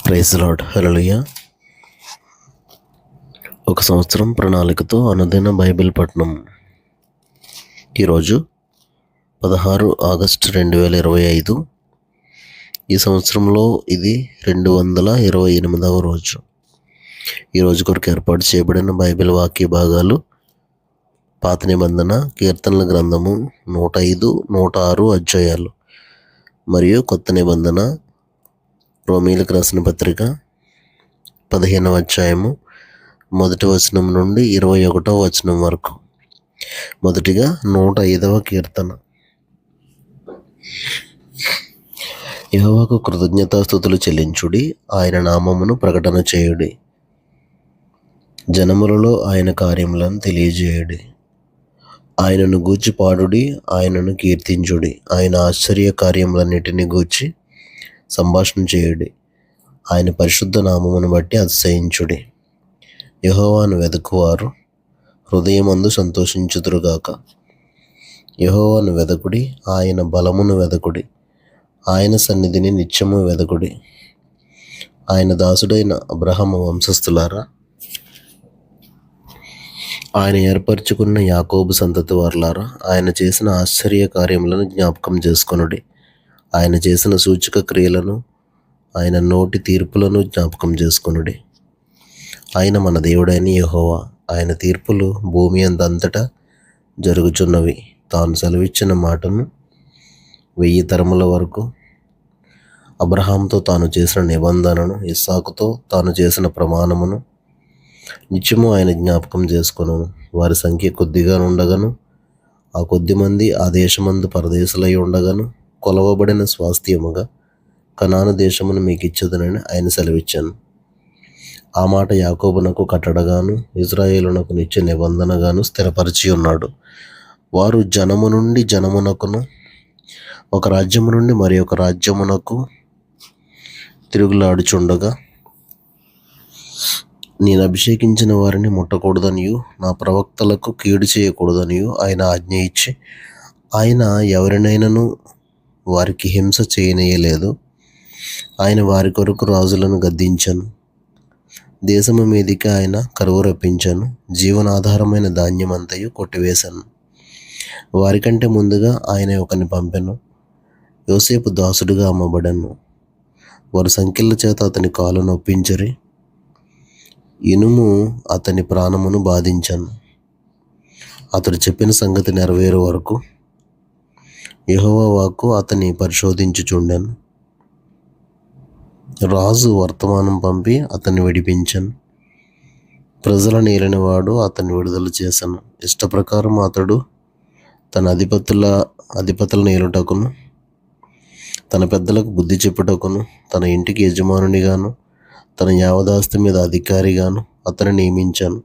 Praise lord. హల్లెలూయా. ఒక సంవత్సరం ప్రణాళికతో అనుదిన బైబిల్ పఠనం. ఈరోజు 16 ఆగస్టు 2025. ఈ సంవత్సరంలో ఇది 228వ రోజు. ఈరోజు కొరకు ఏర్పాటు చేయబడిన బైబిల్ వాక్య భాగాలు పాత నిబంధన కీర్తనల గ్రంథము 105, 106 అధ్యాయాలు, మరియు కొత్త నిబంధన రోమీలకు రాసిన పత్రిక 15వ అధ్యాయము 1వ వచనం నుండి 21వ వచనం వరకు. మొదటిగా 105వ కీర్తన. యెహోవాకు కృతజ్ఞతాస్తుతులు చెల్లించుడి, ఆయన నామమును ప్రకటన చేయుడి, జనములలో ఆయన కార్యములను తెలియజేయుడి. ఆయనను గూర్చి పాడుడి, ఆయనను కీర్తించుడి, ఆయన ఆశ్చర్య కార్యములన్నిటిని గూర్చి సంభాషణ చేయుడి, ఆయన పరిశుద్ధ నామమును బట్టి అతిశయించుడి. యెహోవాను వెదకువారు హృదయమందు సంతోషించుదురుగాక. యెహోవాను వెదకుడి, ఆయన బలమును వెదకుడి, ఆయన సన్నిధిని నిత్యము వెదకుడి. ఆయన దాసుడైన అబ్రహాము వంశస్థులారా, ఆయన ఏర్పరచుకున్న యాకోబు సంతతి వారులారా, ఆయన చేసిన ఆశ్చర్య కార్యములను జ్ఞాపకం చేసుకొనుడి. ఆయన చేసిన సూచక క్రియలను, ఆయన నోటి తీర్పులను జ్ఞాపకం చేసుకొనుడి. ఆయన మన దేవుడైన యెహోవా, ఆయన తీర్పులు భూమి అంతటా జరుగుచున్నవి. తాను సెలవిచ్చిన మాటను 1000 తరముల వరకు, అబ్రహాముతో తాను చేసిన నిబంధనను, ఇస్సాకుతో తాను చేసిన ప్రమాణమును నిత్యము ఆయన జ్ఞాపకం చేసుకొను. వారి సంఖ్య కొద్దిగా ఉండగను, ఆ కొద్ది మంది ఆ దేశమందు పరదేశులై ఉండగను, కొలవబడిన స్వాస్థ్యముగా కనాను దేశమును మీకు ఇచ్చేదనని ఆయన సెలవిచ్చాను. ఆ మాట యాకోబునకు కట్టడగాను, ఇశ్రాయేలునకు నిత్య నిబంధనగాను స్థిరపరిచి ఉన్నాడు. వారు జనము నుండి జనమునకును, ఒక రాజ్యము నుండి మరి ఒక రాజ్యమునకు తిరుగులాడుచుండగా, నేను అభిషేకించిన వారిని ముట్టకూడదనియు, నా ప్రవక్తలకు కీడు చేయకూడదనియు ఆయన ఆజ్ఞ ఇచ్చి, ఆయన ఎవరినైనాను వారికి హింస చేయనీయలేదు. ఆయన వారి కొరకు రాజులను గద్దించాను, దేశము మీదికి ఆయన కరువు రప్పించాను, జీవనాధారమైన ధాన్యమంతయు కొట్టివేశాను. వారికంటే ముందుగా ఆయన ఒకని పంపెను, యోసేపు దాసుడుగా అమ్మబడను. వారు సంకెళ్ళ చేత అతని కాలు నొప్పించరి, ఇనుము అతని ప్రాణమును బాధించాను. అతడు చెప్పిన సంగతి నెరవేరు వరకు యెహోవా వాక్కు అతని పరిశోధించుచుండెను. రాజు వర్తమానం పంపి అతన్ని విడిపించాను. ప్రజలను ఏలినవాడు అతన్ని విడుదల చేశాను. ఇష్టప్రకారం అతడు తన అధిపతులను ఏలుటకును, తన పెద్దలకు బుద్ధి చెప్పుటకును, తన ఇంటికి యజమానునిగాను, తన యావదాస్తి మీద అధికారిగాను అతన్ని నియమించాను.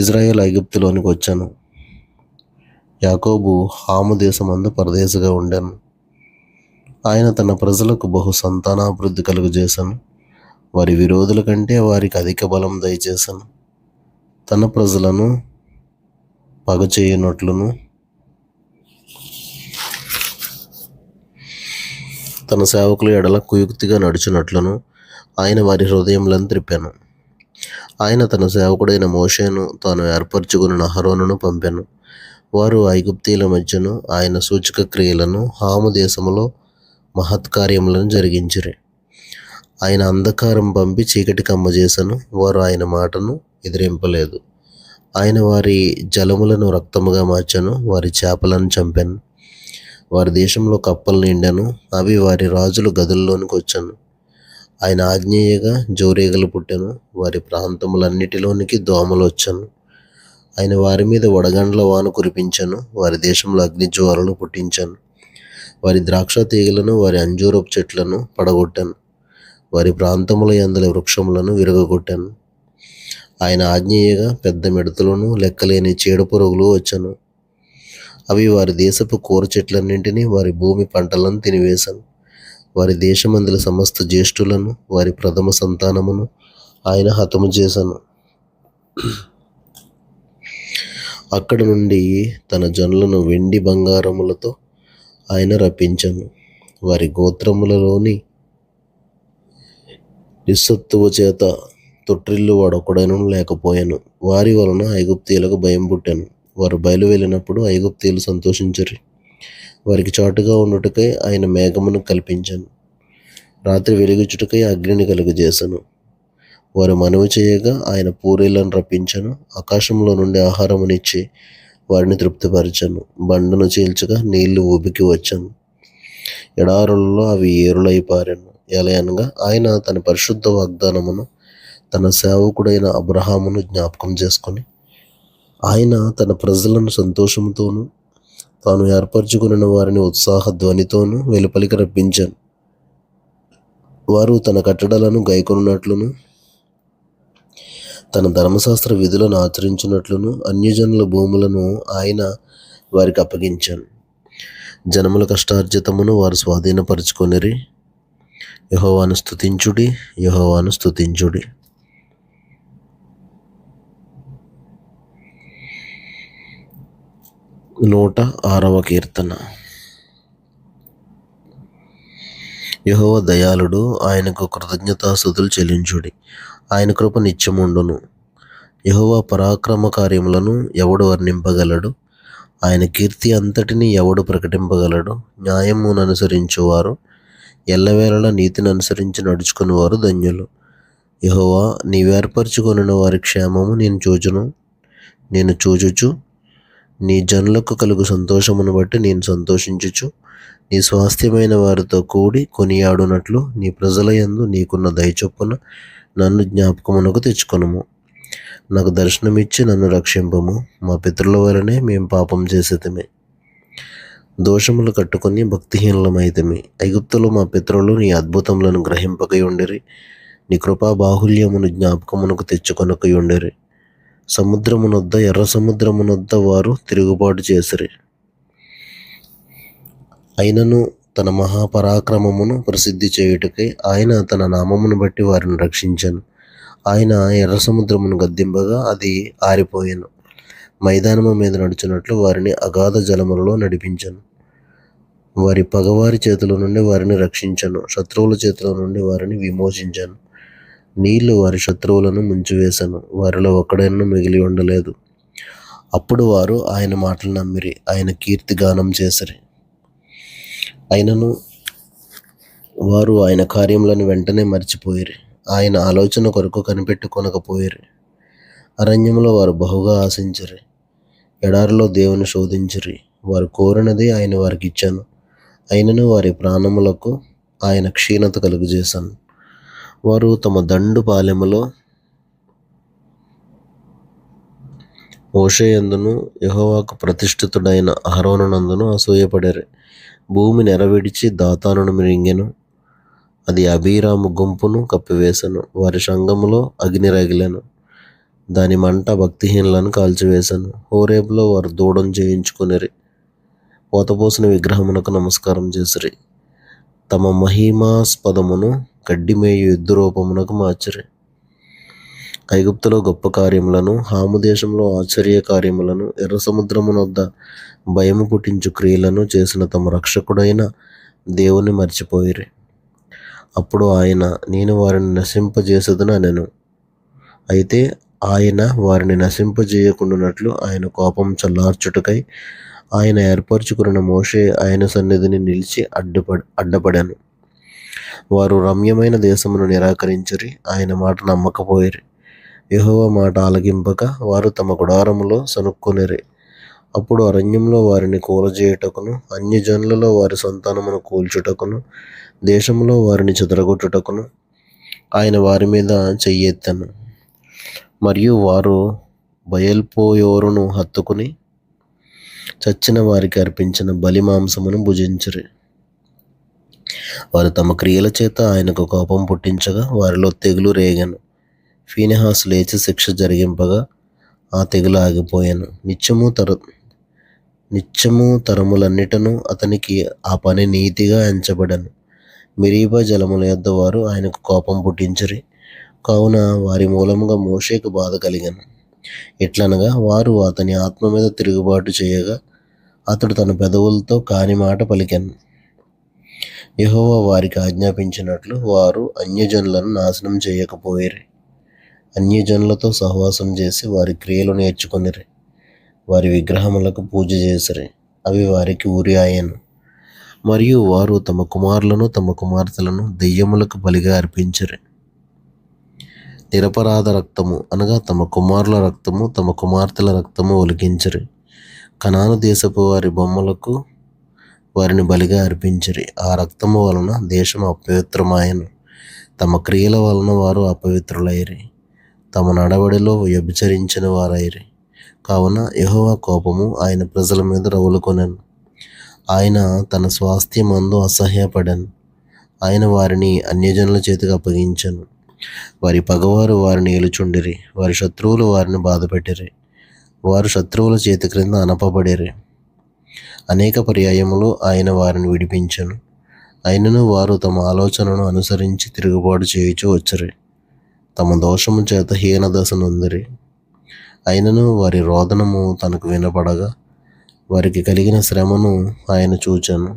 ఇజ్రాయేల్ ఐగుప్తులోనికి వచ్చాను. యాకోబు హాము దేశమందు పరదేశిగా ఉండెను. ఆయన తన ప్రజలకు బహు సంతానాభివృద్ధి కలుగజేశాను. వారి విరోధుల కంటే వారికి అధిక బలం దయచేశాను. తన ప్రజలను పగచేయనట్లును, తన సేవకుల ఎడల కుయుక్తిగా నడుచునట్లును ఆయన వారి హృదయములను త్రిప్పాను. ఆయన తన సేవకుడైన మోషేను, తాను ఏర్పరచుకున్న అహరోనును పంపెను. వారు ఐగుప్తీయుల మధ్యను ఆయన సూచక క్రియలను, హాము దేశములో మహత్కార్యములను జరిగించిరి. ఆయన అంధకారం పంపి చీకటి కమ్మజేసను. వారు ఆయన మాటను ఎదిరింపలేదు. ఆయన వారి జలములను రక్తముగా మార్చెను, వారి చేపలను చంపెను. వారి దేశంలో కప్పలు నిండెను, అవి వారి రాజుల గదుల్లోనికి వచ్చాను. ఆయన ఆజ్ఞేయగా జోరేగలు పుట్టెను, వారి ప్రాంతములన్నిటిలోనికి దోమలు వచ్చాను. ఆయన వారి మీద వడగండ్ల వాన కురిపించాను, వారి దేశంలో అగ్నిజ్వాలలు పుట్టించాను. వారి ద్రాక్ష తీగలను, వారి అంజూరపు చెట్లను పడగొట్టాను, వారి ప్రాంతముల యందల వృక్షములను విరగొట్టాను. ఆయన ఆజ్ఞేయగా పెద్ద మిడతలను, లెక్కలేని చీడపురుగులు వచ్చాను. అవి వారి దేశపు కూర చెట్లన్నింటినీ, వారి భూమి పంటలను తినివేశాను. వారి దేశమందుల సమస్త జ్యేష్ఠులను, వారి ప్రథమ సంతానమును ఆయన హతము చేశాను. అక్కడి నుండి తన జనులను వెండి బంగారములతో ఆయన రప్పించాను. వారి గోత్రములలోని నిస్సత్తువ చేత తొట్టిల్లు వాడొక్కడైనను లేకపోయాను. వారి వలన ఐగుప్తీయులకు భయం పుట్టాను. వారు బయలు వెళ్ళినప్పుడు ఐగుప్తీయులు సంతోషించరు. వారికి చాటుగా ఉండుటకై ఆయన మేఘమును కల్పించాను. రాత్రి వెలుగుచుటకై అగ్నిని కలుగజేశాను. వారు మనవి చేయగా ఆయన పూరీలను రప్పించాను. ఆకాశంలో నుండి ఆహారమునిచ్చి వారిని తృప్తిపరిచాను. బండను చీల్చగా నీళ్లు ఊబికి వచ్చాను. ఎడారులలో అవి ఏరులై పారాను. ఎలయనగా ఆయన తన పరిశుద్ధ వాగ్దానమును తన సేవకుడైన అబ్రహామును జ్ఞాపకం చేసుకొని ఆయన తన ప్రజలను సంతోషంతోనూ తాను ఏర్పరచుకున్న వారిని ఉత్సాహ ధ్వనితోనూ వెలుపలికి రప్పించాను. వారు తన కట్టడలను గైకొనున్నట్లును తన ధర్మశాస్త్ర విధులను ఆచరించినట్లును అన్యజనుల భూములను ఆయన వారికి అప్పగించాను. జనముల కష్టార్జితమును వారు స్వాధీనపరుచుకొనిరి. యెహోవాను స్తుతించుడి, యెహోవాను స్తుతించుడి. నూట 6వ కీర్తన. యెహోవా దయాళుడు, ఆయనకు కృతజ్ఞతాస్తుతులు చెల్లించుడి. ఆయన కృప నిత్యముండును. యెహోవా పరాక్రమ కార్యములను ఎవడు వర్ణింపగలడు? ఆయన కీర్తి అంతటిని ఎవడు ప్రకటింపగలడు? న్యాయమును అనుసరించువారు, ఎల్లవేళలా నీతిని అనుసరించి నడుచుకునేవారు ధన్యులు. యెహోవా, నీవేర్పరచుకొనిన వారి క్షేమము నేను చూచుచు, నీ జనులకు కలుగు సంతోషమును బట్టి నేను సంతోషించుచు, నీ స్వాస్థ్యమైన వారితో కూడి కొనియాడునట్లు నీ ప్రజల యందు నీకున్న దయచొప్పున నన్ను జ్ఞాపకమునకు తెచ్చుకొనుము. నాకు దర్శనమిచ్చి నన్ను రక్షింపుము. మా పితరుల వలనే మేము పాపం చేసేదమే, దోషములు కట్టుకొని భక్తిహీనులమైతిమి. ఐగుప్తులో మా పితరులు నీ అద్భుతములను గ్రహింపకై ఉండిరి. నీ కృపా బాహుల్యమును జ్ఞాపకమునకు తెచ్చుకొనకై ఉండిరి. ఎర్ర సముద్రమునొద్ద వారు తిరుగుబాటు చేసిరి. అయినను తన మహాపరాక్రమమును ప్రసిద్ధి చేయుటకై ఆయన తన నామమును బట్టి వారిని రక్షించాను. ఆయన ఎర్ర సముద్రమును గద్దింపగా అది ఆరిపోయాను. మైదానము మీద నడుచున్నట్లు వారిని అగాధ జలములలో నడిపించాను. వారి పగవారి చేతుల నుండి వారిని రక్షించాను. శత్రువుల చేతుల నుండి వారిని విమోచించాను. నీళ్లు వారి శత్రువులను ముంచివేశాను. వారిలో ఒక్కడైనా మిగిలి ఉండలేదు. అప్పుడు వారు ఆయన మాటలు నమ్మిరి, ఆయన కీర్తి గానం చేసిరి. అయినను వారు ఆయన కార్యములను వెంటనే మర్చిపోయిరి. ఆయన ఆలోచన కొరకు కనిపెట్టుకొనకపోయిరి. అరణ్యములో వారు బహుగా ఆశించిరి. ఎడారిలో దేవుని శోధించిరి. వారు కోరినది ఆయన వారికి ఇచ్చాను. అయినను వారి ప్రాణములకు ఆయన క్షీణత కలుగజేశాను. వారు తమ దండు పాలెములో మోషేయందును యెహోవాకు ప్రతిష్ఠితుడైన అహరోనునందును అసూయపడిరి. భూమి నెరవిడిచి దాతానును మిరింగెను. అది అబీరాము గుంపును కప్పివేశను. వారి సంఘములో అగ్ని రగిలెను. దాని మంట భక్తిహీనులను కాల్చివేశాను. హోరేబులో వారు దూడం చేయించుకొనిరి. పోతపోసిన విగ్రహమునకు నమస్కారం చేసిరి. తమ మహిమాస్పదమును గడ్డిమేయు ఎద్దు రూపమునకు మార్చిరి. ఐగుప్తులో గొప్ప కార్యములను, హాము దేశంలో ఆశ్చర్య కార్యములను, ఎర్ర సముద్రమునొద్ద భయము పుట్టించు క్రియలను చేసిన తమ రక్షకుడైన దేవుని మర్చిపోయిరి. అప్పుడు ఆయన, నేను వారిని నశింపజేసేదను అనెను. అయితే ఆయన వారిని నశింపజేయకుండానట్లు ఆయన కోపం చల్లార్చుటకై ఆయన ఏర్పరచుకున్న మోషే ఆయన సన్నిధిని నిలిచి అడ్డపడాను. వారు రమ్యమైన దేశమును నిరాకరించిరి. ఆయన మాట నమ్మకపోయిరి. యెహోవా మాట ఆలకింపక వారు తమ గుడారములో సనుక్కొనిరి. అప్పుడు అరణ్యంలో వారిని కూలజేయుటకును, అన్యజనులలో వారి సంతానమును కూల్చుటకును, దేశంలో వారిని చెదరగొట్టుటకును ఆయన వారి మీద చెయ్యెత్తెను. మరియు వారు బయల్పోయోరును హత్తుకుని చచ్చిన వారికి అర్పించిన బలి మాంసమును భుజించిరి. వారు తమ క్రియల చేత ఆయనకు కోపం పుట్టించగా వారిలో తెగులు రేగెను. ఫీనెహాసు లేచి శిక్ష జరిగింపగా ఆ తెగులు ఆగిపోయాను. నిత్యము తరములన్నిటను అతనికి ఆ పని నీతిగా ఎంచబడెను. మిరీబా జలముల యొద్ద వారు ఆయనకు కోపం పుట్టించిరి. కావున వారి మూలముగా మోషేకు బాధ కలిగెను. ఎట్లనగా వారు అతని ఆత్మ మీద తిరుగుబాటు చేయగా అతడు తన పెదవులతో కాని మాట పలికెను. యెహోవా వారికి ఆజ్ఞాపించినట్లు వారు అన్యజనులను నాశనం చేయకపోయిరి. అన్యజనులతో సహవాసం చేసి వారి క్రియలు నేర్చుకొనిరి. వారి విగ్రహములకు పూజ చేసిరి. అవి వారికి ఉరి ఆయను. మరియు వారు తమ కుమారులను తమ కుమార్తెలను దెయ్యములకు బలిగా అర్పించిరి. నిరపరాధ రక్తము అనగా తమ కుమారుల రక్తము తమ కుమార్తెల రక్తము ఒలికించిరి. కనాను దేశపు వారి బొమ్మలకు వారిని బలిగా అర్పించిరి. ఆ రక్తము వలన దేశం అపవిత్రమాయను. తమ క్రియల వలన వారు అపవిత్రులైరి. తమ నడవడిలో వ్యభిచరించిన వారైరి. కావున యెహోవా కోపము ఆయన ప్రజల మీద రగులుకొనెను. ఆయన తన స్వాస్థ్యమందు అసహ్యపడెను. ఆయన వారిని అన్యజనుల చేతికి అప్పగించెను. వారి పగవారు వారిని ఏలుచుండిరి. వారి శత్రువులు వారిని బాధపెట్టిరి. వారు శత్రువుల చేతి క్రింద అనపబడిరి. అనేక పర్యాయములు ఆయన వారిని విడిపించెను. అయినను వారు తమ ఆలోచనను అనుసరించి తిరుగుబాటు చేయుచూ వచ్చిరి. తమ దోషము చేత హీనదశ నొందిరి. అయినను వారి రోదనము తనకు వినపడగా వారికి కలిగిన శ్రమను ఆయన చూచెను.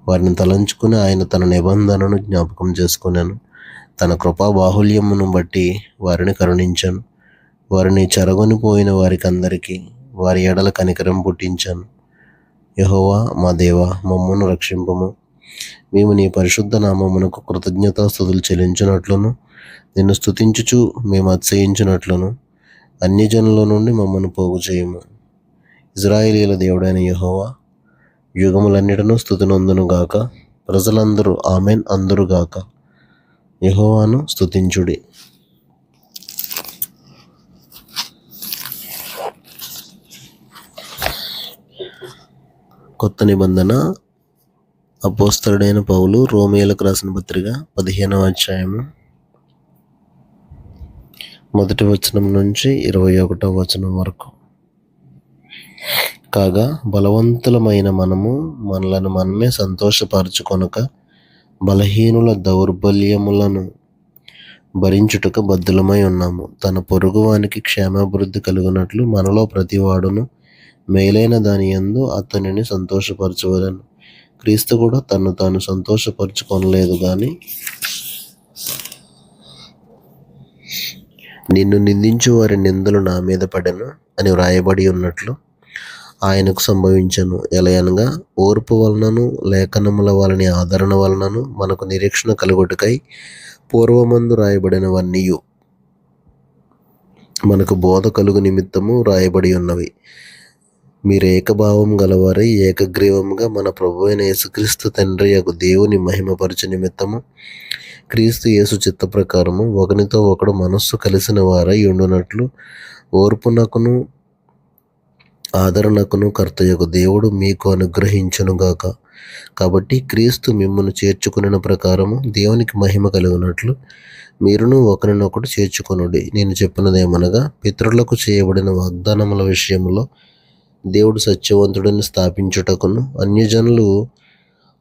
వారిని తలంచుకుని ఆయన తన నిబంధనను జ్ఞాపకం చేసుకునేను. తన కృపా బాహుల్యమును బట్టి వారిని కరుణించాను. వారిని చెరగొనిపోయిన వారికందరికీ వారి ఎడల కనికరం పుట్టించాను. యెహోవా మా దేవా, మమ్మను రక్షింపుము. మేము నీ పరిశుద్ధ నామమునకు కృతజ్ఞతాస్తుతులు చెల్లించినట్లును నిన్ను స్తుతించుచు మేము అతిశయించినట్లును అన్యజనుల నుండి మమ్మను పోగు చేయము. ఇజ్రాయేలీల దేవుడైన యెహోవా యుగములన్నిటను స్తుతినొందునుగాక. ప్రజలందరూ ఆమెన్ అందురుగాక. యెహోవాను స్తుతించుడి. కొత్త నిబంధన అపోస్తలుడైన పౌలు రోమీయులకు రాసిన పత్రిక 15వ అధ్యాయము 1వ వచనం నుంచి 21వ వచనం వరకు. కాగా బలవంతులమైన మనము మనలను మనమే సంతోషపరచుకొనక బలహీనుల దౌర్బల్యములను భరించుటకు బద్ధులమై ఉన్నాము. తన పొరుగువానికి క్షేమాభివృద్ధి కలుగునట్లు మనలో ప్రతివాడును మేలైన దాని యందు అతనిని సంతోషపరచవలెను. క్రీస్తు కూడా తన్ను తాను సంతోషపరచుకొనలేదు గాని నిన్ను నిందించు వారి నిందలు నా మీద పడెను అని వ్రాయబడి ఉన్నట్లు ఆయనకు సంభవించెను. ఎలయనగా ఓర్పు వలనను లేఖనముల వలని ఆదరణ వలనను మనకు నిరీక్షణ కలుగుటకై పూర్వమందు రాయబడినవన్నీయు మనకు బోధ కలుగు నిమిత్తము రాయబడి ఉన్నవి. మీరు ఏకభావం గలవారై ఏకగ్రీవముగా మన ప్రభువైన యేసుక్రీస్తు తండ్రి యగు దేవుని మహిమపరచు నిమిత్తము క్రీస్తు యేసు చిత్త ప్రకారము ఒకనితో ఒకడు మనస్సు కలిసిన వారై ఉండునట్లు ఓర్పునకును ఆదరణకును కర్తయగు దేవుడు మీకు అనుగ్రహించునుగాక. కాబట్టి క్రీస్తు మిమ్మును చేర్చుకున్న ప్రకారము దేవునికి మహిమ కలుగునట్లు మీరును ఒకరినొకడు చేర్చుకొనుడి. నేను చెప్పినదేమనగా, పితరులకు చేయబడిన వాగ్దానముల విషయంలో దేవుడు సత్యవంతుడిని స్థాపించుటకును అన్యజనులు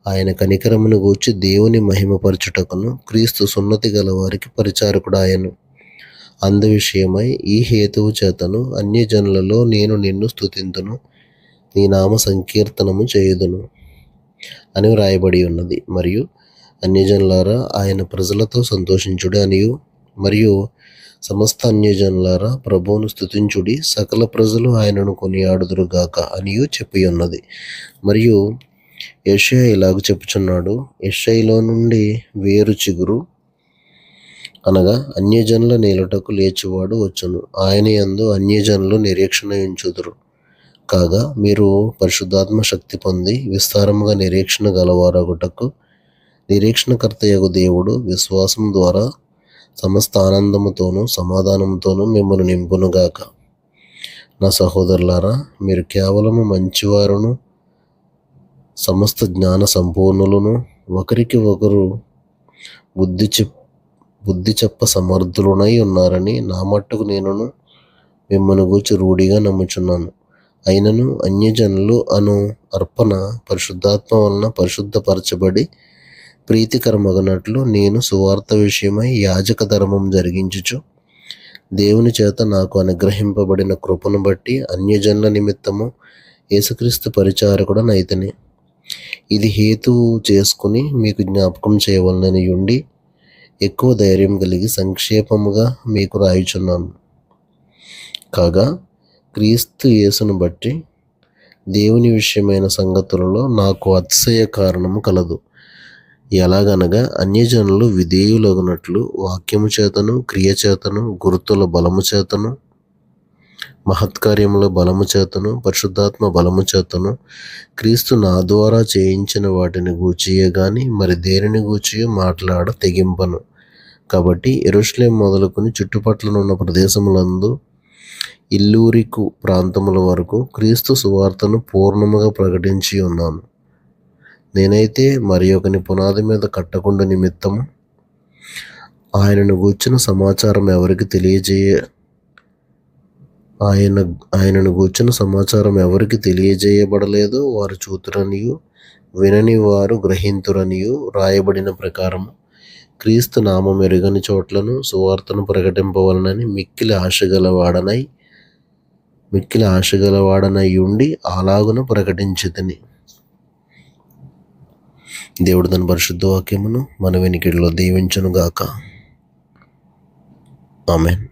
ఆయన కనికరమును గూర్చి దేవుని మహిమపరచుటకును క్రీస్తు సున్నతి గల వారికి పరిచారకుడాయను. అందు విషయమై ఈ హేతువు చేతను అన్యజనులలో నేను నిన్ను స్తుతింతును, నీ నామ సంకీర్తనము చేయుదును అని వ్రాయబడి ఉన్నది. మరియు అన్యజనులారా ఆయన ప్రజలతో సంతోషించుడి అనియు, మరియు సమస్త అన్యజనులారా ప్రభువును స్తుతించుడి, సకల ప్రజలు ఆయనను కొనియాడుదురుగాక అనియు చెప్పి ఉన్నది. మరియు యెషయా ఇలాగ చెప్పుచున్నాడు, యెషయిలో నుండి వేరు చిగురు అనగా అన్యజనుల నేలుటకు లేచువాడు వచ్చును. ఆయన యందు అన్యజనులు నిరీక్షణ ఉంచుదురు. కాగా మీరు పరిశుద్ధాత్మ శక్తి పొంది విస్తారముగా నిరీక్షణ గలవారగుటకు నిరీక్షణకర్తయగు దేవుడు విశ్వాసం ద్వారా సమస్త ఆనందముతోనూ సమాధానముతోనూ మిమ్మల్ని నింపునుగాక. నా సహోదరులారా, మీరు కేవలము మంచివారును సమస్త జ్ఞాన సంపూర్ణులను ఒకరికి ఒకరు బుద్ధి చెప్ప సమర్థులునై ఉన్నారని నా మట్టుకు నేనును మిమ్మల్ని గూర్చి రూఢిగా నమ్ముచున్నాను. అయినను అన్యజనులు అను అర్పణ పరిశుద్ధాత్మ వలన పరిశుద్ధపరచబడి ప్రీతికరమగనట్లు నేను సువార్త విషయమై యాజక ధర్మం జరిగించుచు దేవుని చేత నాకు అనుగ్రహింపబడిన కృపను బట్టి అన్యజనుల నిమిత్తము యేసుక్రీస్తు పరిచారకుడనైతిని. ఇది హేతువు చేసుకుని మీకు జ్ఞాపకం చేయవలనని ఉండి ఎక్కువ ధైర్యం కలిగి సంక్షేపముగా మీకు రాయుచున్నాను. కాగా క్రీస్తు యేసును బట్టి దేవుని విషయమైన సంగతులలో నాకు అతిశయ కారణము కలదు. ఎలాగనగా అన్యజనులు విధేయులగునట్లు వాక్యము చేతను, క్రియ చేతను, గుర్తుల బలము చేతను, మహత్కార్యముల బలము చేతను, పరిశుద్ధాత్మ బలము చేతను, క్రీస్తు నా ద్వారా చేయించిన వాటిని గూర్చియే గాని మరి దేనిని గూర్చియో మాట్లాడ తెగింపను. కాబట్టి యెరూషలేము మొదలుకొని చుట్టుపట్లనున్న ప్రదేశములందు ఇల్లూరికు ప్రాంతముల వరకు క్రీస్తు సువార్తను పూర్ణముగా ప్రకటించి ఉన్నాను. నేనైతే మరి ఒకని పునాది మీద కట్టకుండా నిమిత్తము ఆయనను గూర్చిన సమాచారం ఎవరికి తెలియజేయబడలేదో వారు చూతురనియు వినని వారు గ్రహింతురనియు రాయబడిన ప్రకారము క్రీస్తు నామం ఎరుగని చోట్లను సువార్తను ప్రకటింపవలనని మిక్కిలి ఆశగలవాడనై ఉండి అలాగున ప్రకటించితిని. దేవుడు తన పరిశుద్ధ వాక్యమును మన వెనికిడిలో దీవించునుగాక. ఆమేన్.